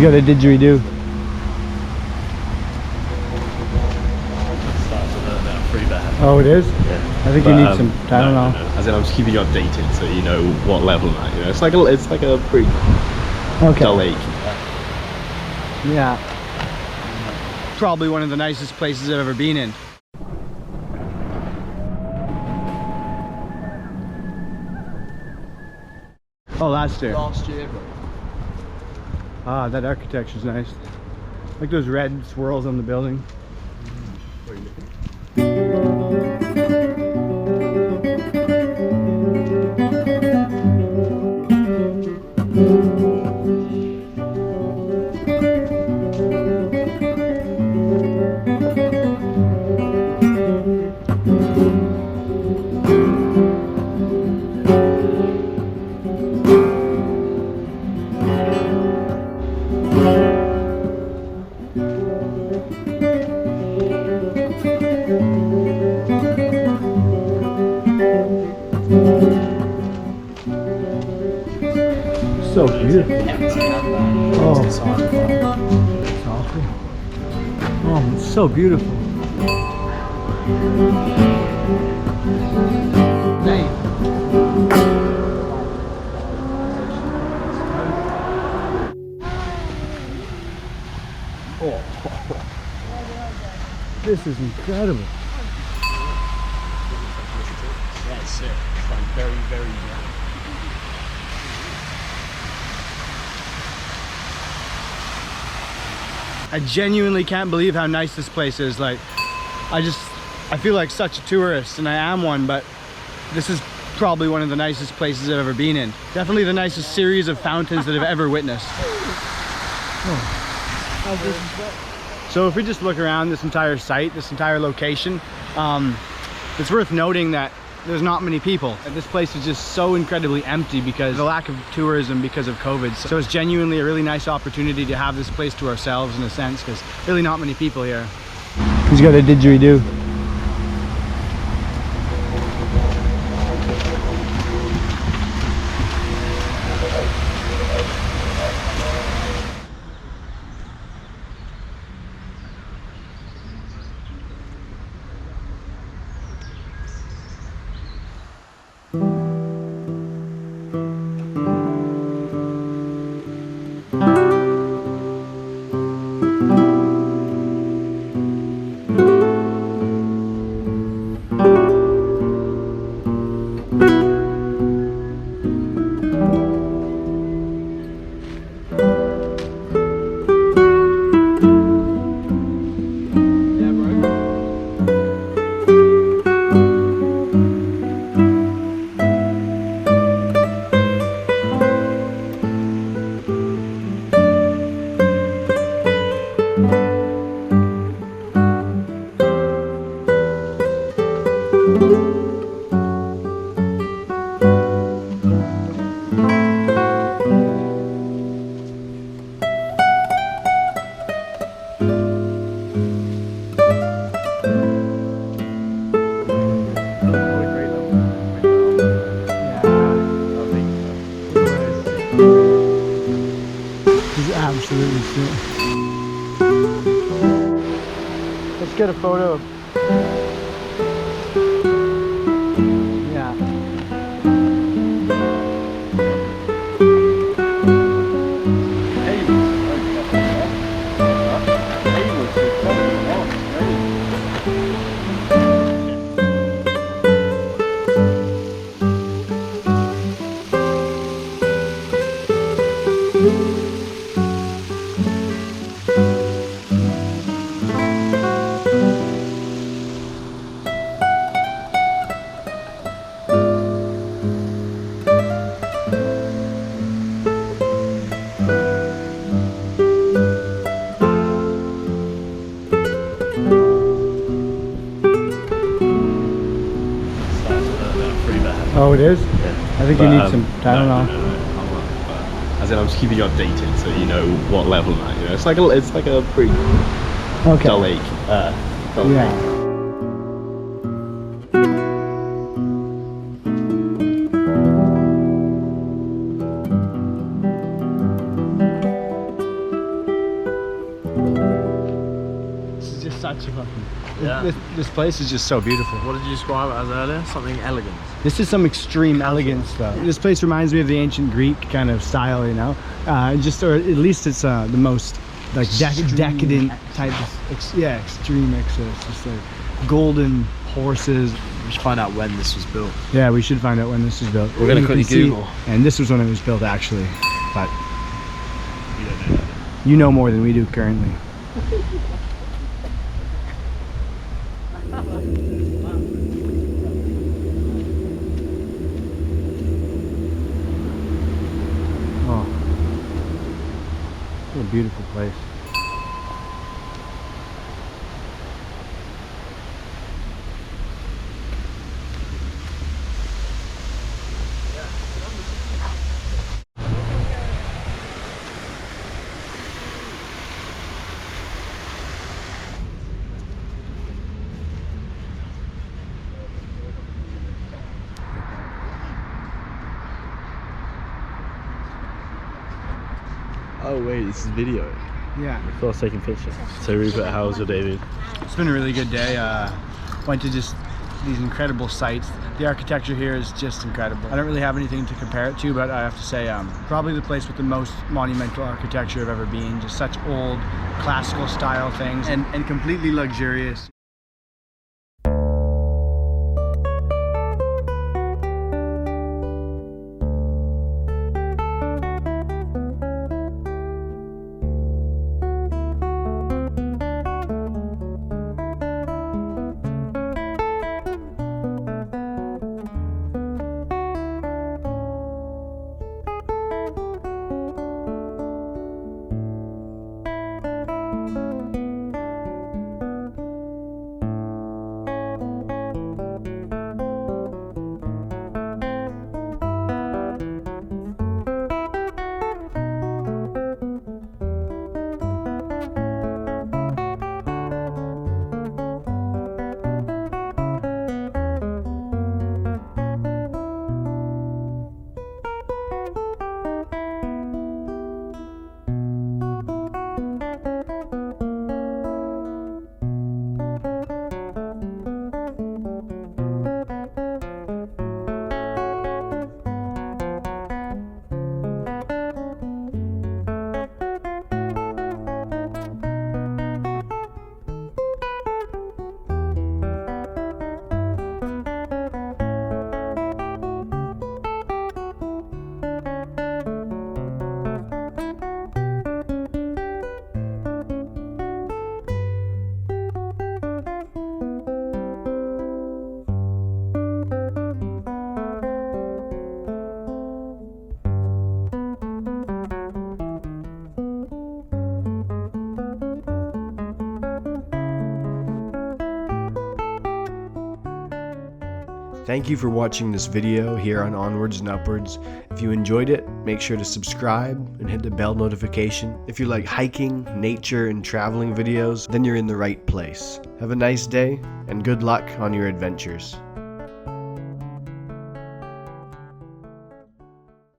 He's got a didgeridoo. Oh, it is? Yeah. I think you need some, I don't know. No. As in, I'm just keeping you updated so you know what level I'm at. You know, it's like a pretty dull lake. Yeah. Probably one of the nicest places I've ever been in. Oh, last year. Last year, bro. Ah, that architecture's nice. Like those red swirls on the building. Where are you looking? So beautiful. Oh, it's awful. Oh, it's so beautiful. Oh, this is incredible. That's it. It's like very, very young. I genuinely can't believe how nice this place is. Like, I feel like such a tourist, and I am one, but this is probably one of the nicest places I've ever been in. Definitely the nicest series of fountains that I've ever witnessed. Oh. So if we just look around this entire site, this entire location, it's worth noting that there's not many people. This place is just so incredibly empty because of the lack of tourism because of COVID. So it's genuinely a really nice opportunity to have this place to ourselves in a sense, because really not many people here. He's got a didgeridoo. Absolutely sick. Let's get a photo. Yeah. Oh, it is? Yeah. I think you need some, I don't know. As in, I'm just keeping you updated so you know what level I'm at. You know, it's like a pretty dull lake. Yeah. Such a fucking... Yeah. This place is just so beautiful. What did you describe it as earlier? Something elegant. This is some extreme elegance though. This place reminds me of the ancient Greek kind of style, you know? Or at least it's the most like decadent type of, extreme excess. Just like golden horses. We should find out when this was built. Yeah, we should find out when this was built. We're gonna quickly Google. And this was when it was built actually, but you know more than we do currently. Oh, what a beautiful place. Oh wait, this is video. Yeah. I thought I was taking pictures. So Rupert, how was your day, dude? It's been a really good day. Went to just these incredible sites. The architecture here is just incredible. I don't really have anything to compare it to, but I have to say probably the place with the most monumental architecture I've ever been. Just such old classical style things and completely luxurious. Thank you for watching this video here on Onwards and Upwards. If you enjoyed it, make sure to subscribe and hit the bell notification. If you like hiking, nature, and traveling videos, then you're in the right place. Have a nice day, and good luck on your adventures.